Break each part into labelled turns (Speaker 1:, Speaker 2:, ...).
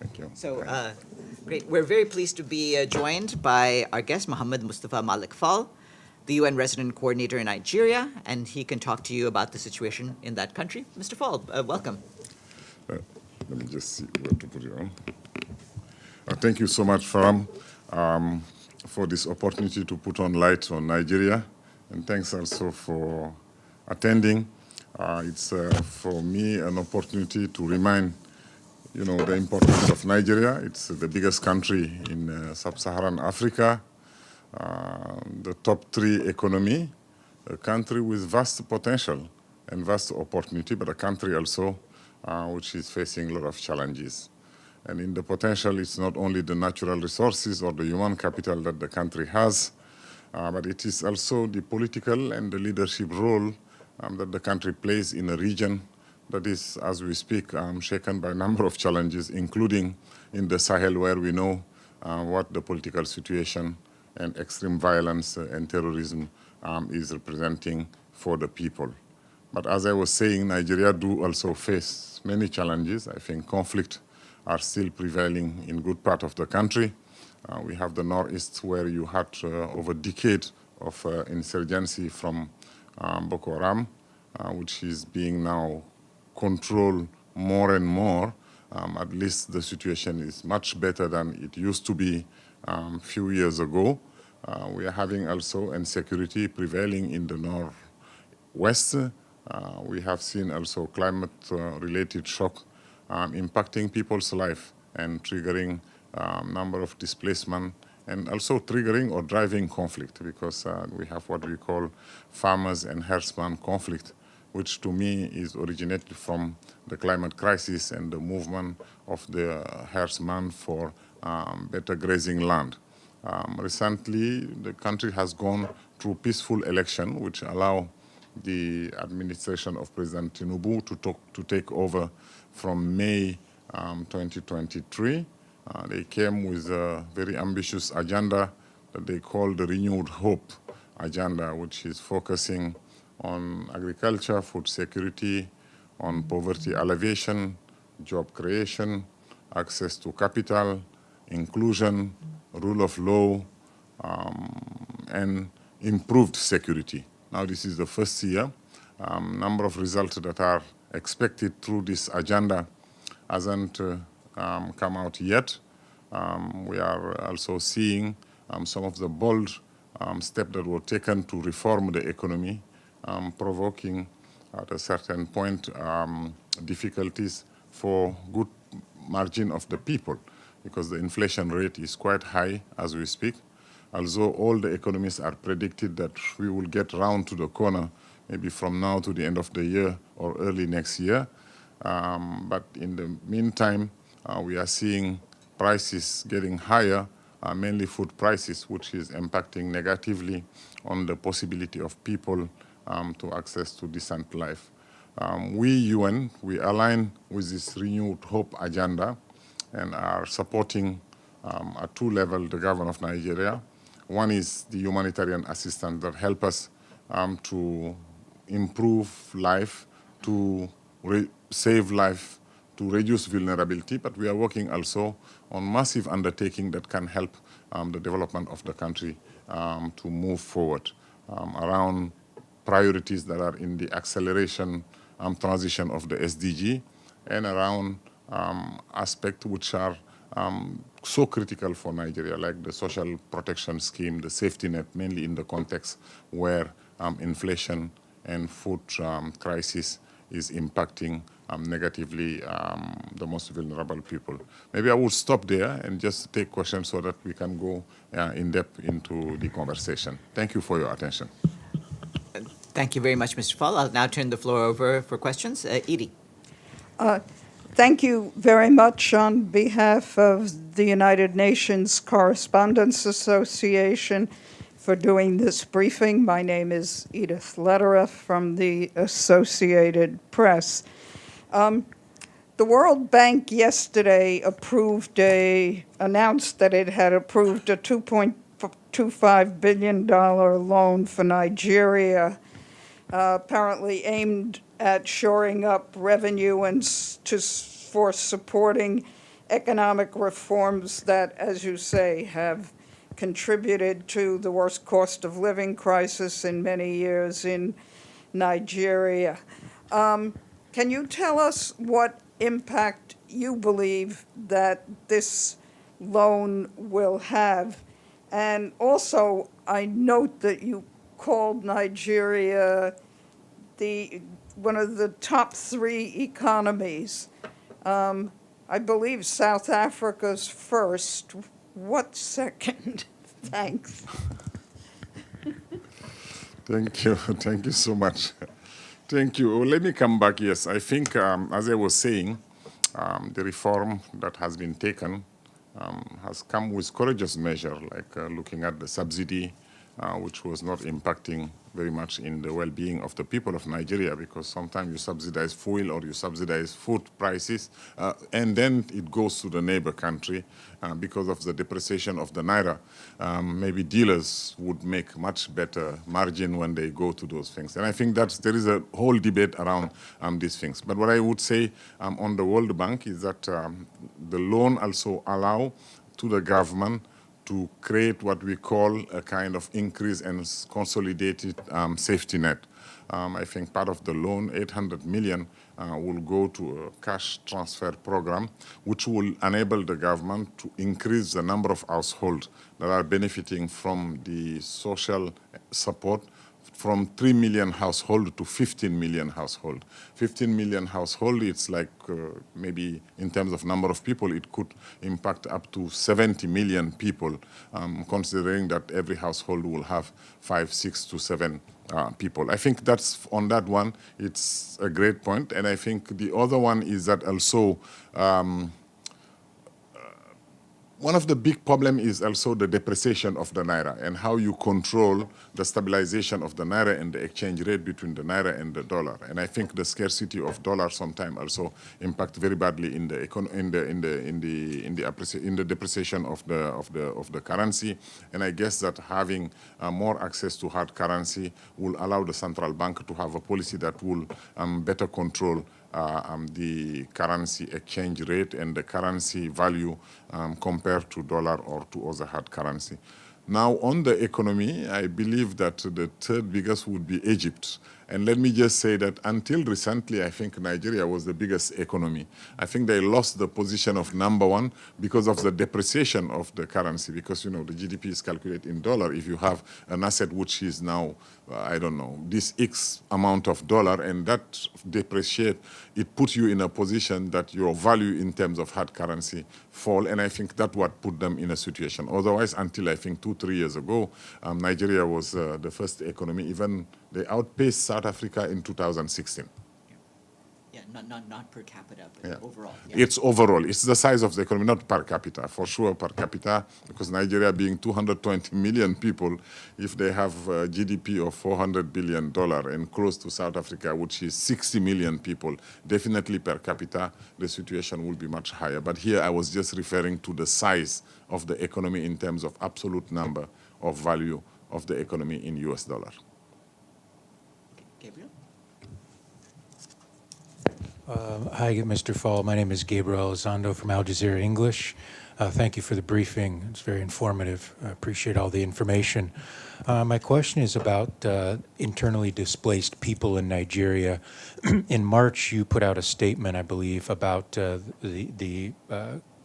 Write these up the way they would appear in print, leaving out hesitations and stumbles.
Speaker 1: Thank you.
Speaker 2: So, great. We're very pleased to be joined by our guest, Mohamed Moustapha Malick Fall, the UN Resident Coordinator in Nigeria, and he can talk to you about the situation in that country. Mr. Fall, welcome.
Speaker 1: Let me just see where to put it on. Thank you so much, Farm, for this opportunity to put on light on Nigeria, and thanks also for attending. It's for me an opportunity to remind the importance of Nigeria. It's the biggest country in sub-Saharan Africa, the top 3 economy, a country with vast potential and vast opportunity, but a country also which is facing a lot of challenges. And in the potential, it's not only the natural resources or the human capital that the country has, but it is also the political and the leadership role that the country plays in a region that is, as we speak, shaken by a number of challenges, including in the Sahel, where we know what the political situation and extreme violence and terrorism is representing for the people. But as I was saying, Nigeria do also face many challenges. I think conflict are still prevailing in good part of the country. We have the northeast, where you had over a decade of insurgency from Boko Haram, which is being now controlled more and more. At least the situation is much better than it used to be a few years ago. We are having also insecurity prevailing in the northwest. We have seen also climate-related shock impacting people's life and triggering number of displacement, and also triggering or driving conflict, because we have what we call farmers and herdsmen conflict, which to me is originated from the climate crisis and the movement of the herdsmen for better grazing land. Recently, the country has gone through peaceful election, which allow the administration of President Tinubu to take over from May 2023. They came with a very ambitious agenda that they call the Renewed Hope agenda, which is focusing on agriculture, food security, on poverty alleviation, job creation, access to capital, inclusion, rule of law, and improved security. Now, this is the first year. Number of results that are expected through this agenda hasn't come out yet. We are also seeing some of the bold steps that were taken to reform the economy, provoking at a certain point difficulties for good margin of the people, because the inflation rate is quite high as we speak. Although all the economists are predicted that we will get round to the corner maybe from now to the end of the year or early next year. But in the meantime, we are seeing prices getting higher, mainly food prices, which is impacting negatively on the possibility of people to access to decent life. We, UN, we align with this Renewed Hope agenda and are supporting at 2 levels the government of Nigeria. One is the humanitarian assistance that help us to improve life, to save life, to reduce vulnerability, but we are working also on massive undertaking that can help the development of the country to move forward around priorities that are in the acceleration transition of the SDG, and around aspects which are so critical for Nigeria, like the social protection scheme, the safety net, mainly in the context where inflation and food crisis is impacting negatively the most vulnerable people. Maybe I will stop there and just take questions so that we can go in depth into the conversation. Thank you for your attention.
Speaker 2: Thank you very much, Mr. Fall. I'll now turn the floor over for questions. Edie.
Speaker 3: Thank you very much on behalf of the United Nations Correspondents Association for doing this briefing. My name is Edith Lederer from the Associated Press. The World Bank yesterday announced that it had approved a $2.25 billion loan for Nigeria, apparently aimed at shoring up revenue and for supporting economic reforms that, as you say, have contributed to the worst cost of living crisis in many years in Nigeria. Can you tell us what impact you believe that this loan will have? And also, I note that you called Nigeria one of the top 3 economies. I believe South Africa's first. What's second? Thanks.
Speaker 1: Thank you. Thank you so much. Thank you. Well, let me come back. Yes, I think, as I was saying, the reform that has been taken has come with courageous measure, like looking at the subsidy, which was not impacting very much in the well-being of the people of Nigeria, because sometimes you subsidize fuel or you subsidize food prices, and then it goes to the neighbor country because of the depreciation of the naira. Maybe dealers would make much better margin when they go to those things. And I think that there is a whole debate around these things. But what I would say on the World Bank is that the loan also allow to the government to create what we call a kind of increase and consolidated safety net. I think part of the loan, 800 million, will go to a cash transfer program, which will enable the government to increase the number of households that are benefiting from the social support from 3 million households to 15 million households. 15 million households, it's like maybe in terms of number of people, it could impact up to 70 million people, considering that every household will have 5, 6 to 7 people. I think that's, on that one, it's a great point. And I think the other one is that also, one of the big problems is also the depreciation of the naira and how you control the stabilization of the naira and the exchange rate between the naira and the dollar. And I think the scarcity of dollar sometimes also impact very badly in the depreciation of the currency. And I guess that having more access to hard currency will allow the central bank to have a policy that will better control the currency exchange rate and the currency value compared to dollar or to other hard currency. Now, on the economy, I believe that the third biggest would be Egypt. And let me just say that until recently, I think Nigeria was the biggest economy. I think they lost the position of #1 because of the depreciation of the currency, because, you know, the GDP is calculated in dollar. If you have an asset which is now, I don't know, this X amount of dollar, and that depreciate, it puts you in a position that your value in terms of hard currency fall, and I think that's what put them in a situation. Otherwise, until I think 2-3 years ago, Nigeria was the first economy. Even they outpaced South Africa in 2016.
Speaker 2: Yeah, not per capita, but
Speaker 1: Yeah.
Speaker 2: overall. Yeah.
Speaker 1: It's overall. It's the size of the economy, not per capita. For sure, per capita, because Nigeria being 220 million people, if they have a GDP of $400 billion and close to South Africa, which is 60 million people, definitely per capita, the situation will be much higher. But here I was just referring to the size of the economy in terms of absolute number of value of the economy in US dollar.
Speaker 2: Gabriel?
Speaker 4: Hi, Mr. Fall. My name is Gabriel Elizondo from Al Jazeera English. Thank you for the briefing. It's very informative. I appreciate all the information. My question is about internally displaced people in Nigeria. In March, you put out a statement, I believe, about the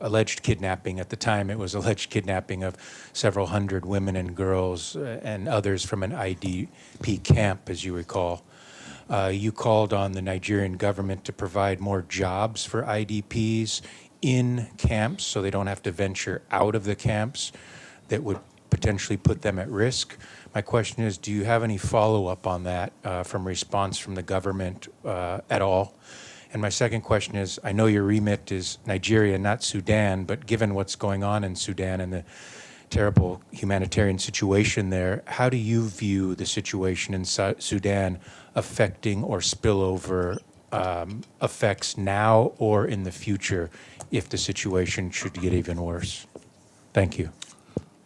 Speaker 4: alleged kidnapping. At the time, it was alleged kidnapping of several hundred women and girls and others from an IDP camp, as you recall. You called on the Nigerian government to provide more jobs for IDPs in camps so they don't have to venture out of the camps that would potentially put them at risk. My question is, do you have any follow-up on that from response from the government at all? And my second question is, I know your remit is Nigeria, not Sudan, but given what's going on in Sudan and the terrible humanitarian situation there, how do you view the situation in Sudan affecting or spillover effects now or in the future if the situation should get even worse? Thank you.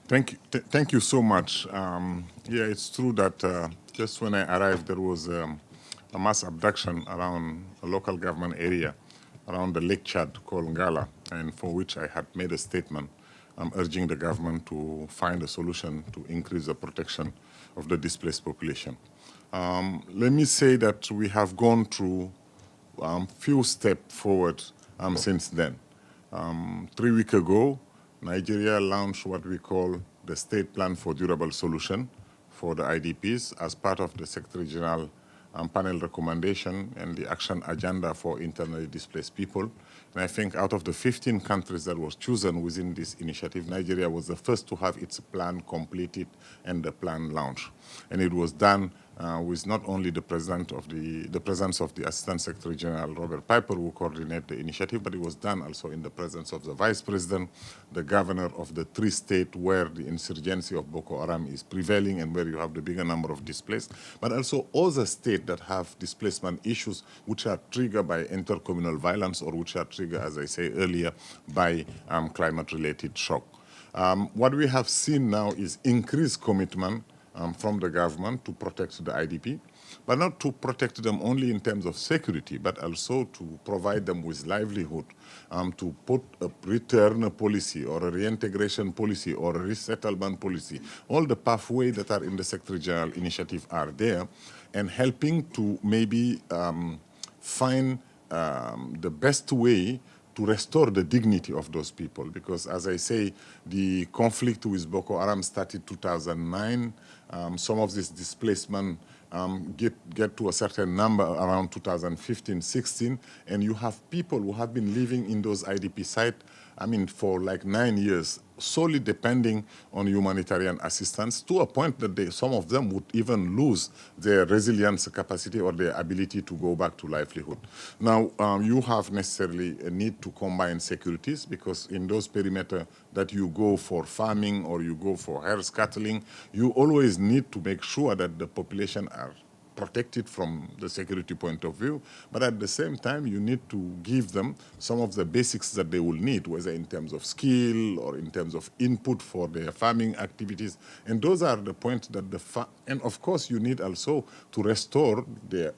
Speaker 1: Thank you so much. Yeah, it's true that just when I arrived, there was a mass abduction around a local government area. around the Lake Chad called Ngala, and for which I had made a statement urging the government to find a solution to increase the protection of the displaced population. Let me say that we have gone through few steps forward since then. 3 weeks ago, Nigeria launched what we call the State Plan for Durable Solution for the IDPs as part of the Secretary General panel recommendation and the action agenda for internally displaced people. And I think out of the 15 countries that was chosen within this initiative, Nigeria was the first to have its plan completed and the plan launched. And it was done with not only the presence of the Assistant Secretary General Robert Piper, who coordinated the initiative, but it was done also in the presence of the Vice President, the governor of the 3 states where the insurgency of Boko Haram is prevailing and where you have the bigger number of displaced, but also other states that have displacement issues which are triggered by intercommunal violence or which are triggered, as I say earlier, by climate-related shock. What we have seen now is increased commitment from the government to protect the IDP, but not to protect them only in terms of security, but also to provide them with livelihood, to put a return policy or a reintegration policy or a resettlement policy. All the pathways that are in the Secretary General initiative are there, and helping to maybe find the best way to restore the dignity of those people. Because as I say, the conflict with Boko Haram started 2009. Some of this displacement get to a certain number around 2015-16, and you have people who have been living in those IDP sites, for like 9 years, solely depending on humanitarian assistance, to a point that some of them would even lose their resilience capacity or their ability to go back to livelihood. Now, you have necessarily a need to combine securities, because in those perimeters that you go for farming or you go for herd scattling, you always need to make sure that the population are protected from the security point of view, but at the same time, you need to give them some of the basics that they will need, whether in terms of skill or in terms of input for their farming activities. And those are the points that and of course, you need also to restore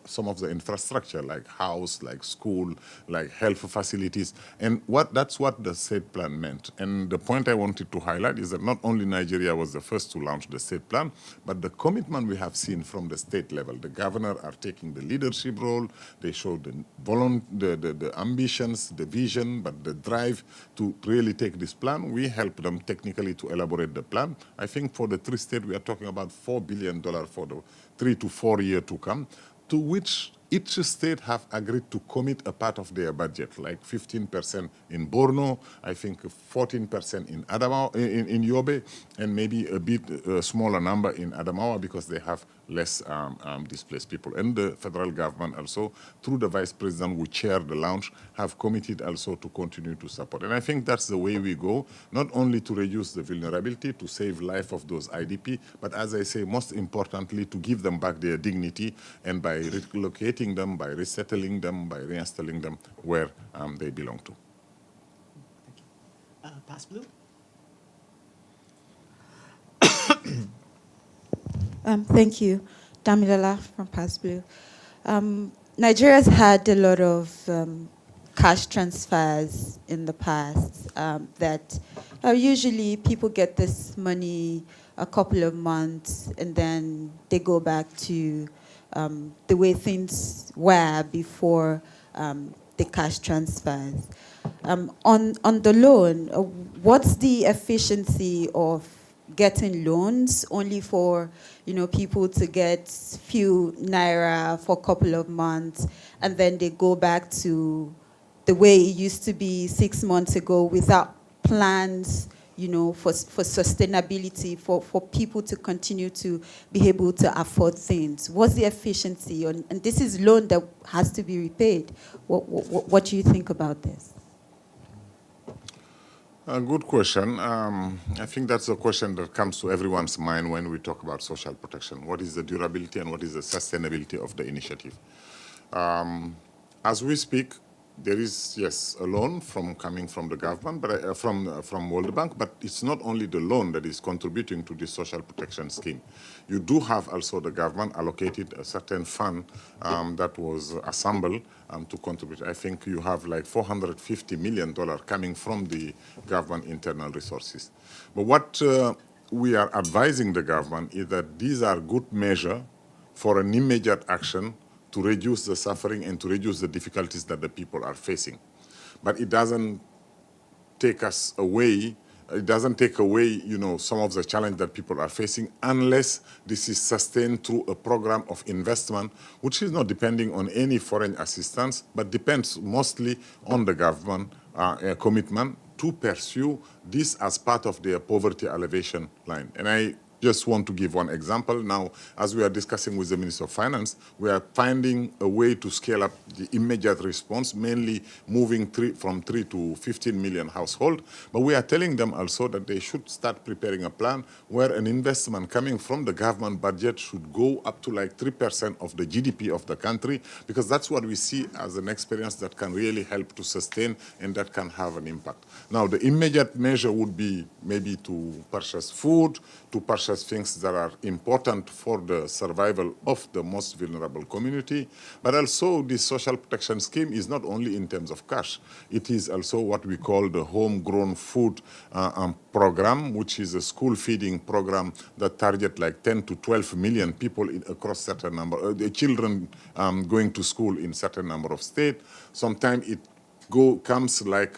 Speaker 1: some of the infrastructure, like house, like school, like health facilities. And that's what the state plan meant. And the point I wanted to highlight is that not only Nigeria was the first to launch the state plan, but the commitment we have seen from the state level. The governor are taking the leadership role. They show the ambitions, the vision, but the drive to really take this plan. We help them technically to elaborate the plan. I think for the 3 states, we are talking about $4 billion for the 3 to 4 years to come, to which each state have agreed to commit a part of their budget, like 15% in Borno, I think 14% in Adamawa, in Yobe, and maybe a bit smaller number in Adamawa because they have less displaced people. And the federal government also, through the vice president who chaired the launch, have committed also to continue to support. And I think that's the way we go, not only to reduce the vulnerability, to save life of those IDP, but as I say, most importantly, to give them back their dignity, and by relocating them, by resettling them, by reinstalling them where they belong to.
Speaker 2: Thank you. Pass blue.
Speaker 5: Thank you. Damilola from Pass Blue. Nigeria's had a lot of cash transfers in the past that usually people get this money a couple of months and then they go back to the way things were before the cash transfers. On the loan, what's the efficiency of getting loans only for people to get few naira for a couple of months and then they go back to the way it used to be 6 months ago without plans for sustainability, for people to continue to be able to afford things? What's the efficiency? And this is loan that has to be repaid. What do you think about this?
Speaker 1: A good question. I think that's a question that comes to everyone's mind when we talk about social protection. What is the durability and what is the sustainability of the initiative? As we speak, there is, yes, a loan coming from the government, but from World Bank, but it's not only the loan that is contributing to the social protection scheme. You do have also the government allocated a certain fund that was assembled to contribute. I think you have like $450 million coming from the government internal resources. But what we are advising the government is that these are good measures for an immediate action to reduce the suffering and to reduce the difficulties that the people are facing. But it doesn't take us away, it doesn't take away, you know, some of the challenge that people are facing unless this is sustained through a program of investment, which is not depending on any foreign assistance, but depends mostly on the government commitment to pursue this as part of their poverty alleviation line. And I just want to give one example. Now, as we are discussing with the Minister of Finance, we are finding a way to scale up the immediate response, mainly moving from 3 to 15 million households. But we are telling them also that they should start preparing a plan where an investment coming from the government budget should go up to like 3% of the GDP of the country, because that's what we see as an experience that can really help to sustain and that can have an impact. Now, the immediate measure would be maybe to purchase food, to purchase things that are important for the survival of the most vulnerable community. But also this social protection scheme is not only in terms of cash. It is also what we call the homegrown food program, which is a school feeding program that target like 10 to 12 million people across certain number, the children going to school in certain number of states. Sometimes it comes like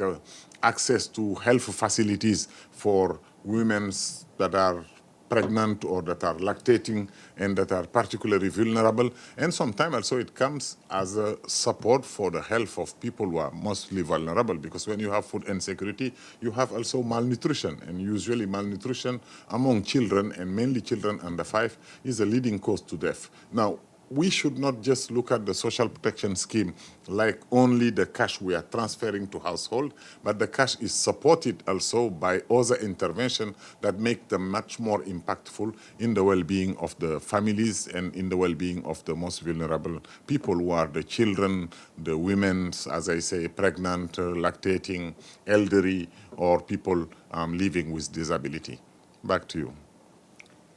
Speaker 1: access to health facilities for women that are pregnant or that are lactating and that are particularly vulnerable. And sometimes also it comes as a support for the health of people who are mostly vulnerable, because when you have food insecurity, you have also malnutrition. And usually malnutrition among children, and mainly children under 5, is a leading cause to death. Now, we should not just look at the social protection scheme like only the cash we are transferring to household, but the cash is supported also by other interventions that make them much more impactful in the well-being of the families and in the well-being of the most vulnerable people, who are the children, the women, as I say, pregnant, lactating, elderly, or people living with disability. Back to you.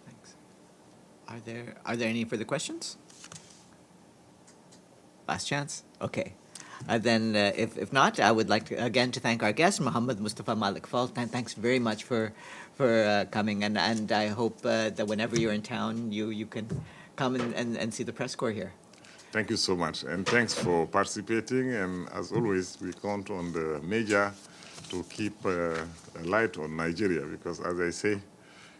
Speaker 2: Thanks. Are there any further questions? Last chance? Okay. Then if not, I would like to again to thank our guest, Mohamed Moustapha Malick Fall. Thanks very much for coming, and I hope that whenever you're in town, you can come and see the press corps here.
Speaker 1: Thank you so much, and thanks for participating. And as always, we count on the media to keep a light on Nigeria, because as I say,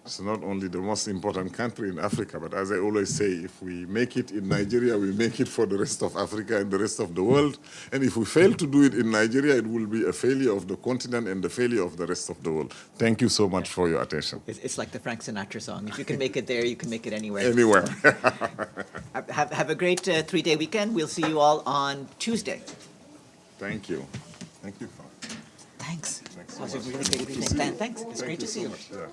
Speaker 1: it's not only the most important country in Africa, but as I always say, if we make it in Nigeria, we make it for the rest of Africa and the rest of the world. And if we fail to do it in Nigeria, it will be a failure of the continent and the failure of the rest of the world. Thank you so much for your attention.
Speaker 2: It's like the Frank Sinatra song. If you can make it there, you can make it anywhere.
Speaker 1: Anywhere.
Speaker 2: Have a great 3-day weekend. We'll see you all on Tuesday.
Speaker 1: Thank you. Thank you.
Speaker 2: Thanks.
Speaker 1: Thanks so
Speaker 2: That was a
Speaker 1: much.
Speaker 2: really great
Speaker 1: Good to
Speaker 2: evening.
Speaker 1: see you.
Speaker 2: Thanks. It's
Speaker 1: Thank
Speaker 2: great to see
Speaker 1: so
Speaker 2: you.
Speaker 1: much. Yeah.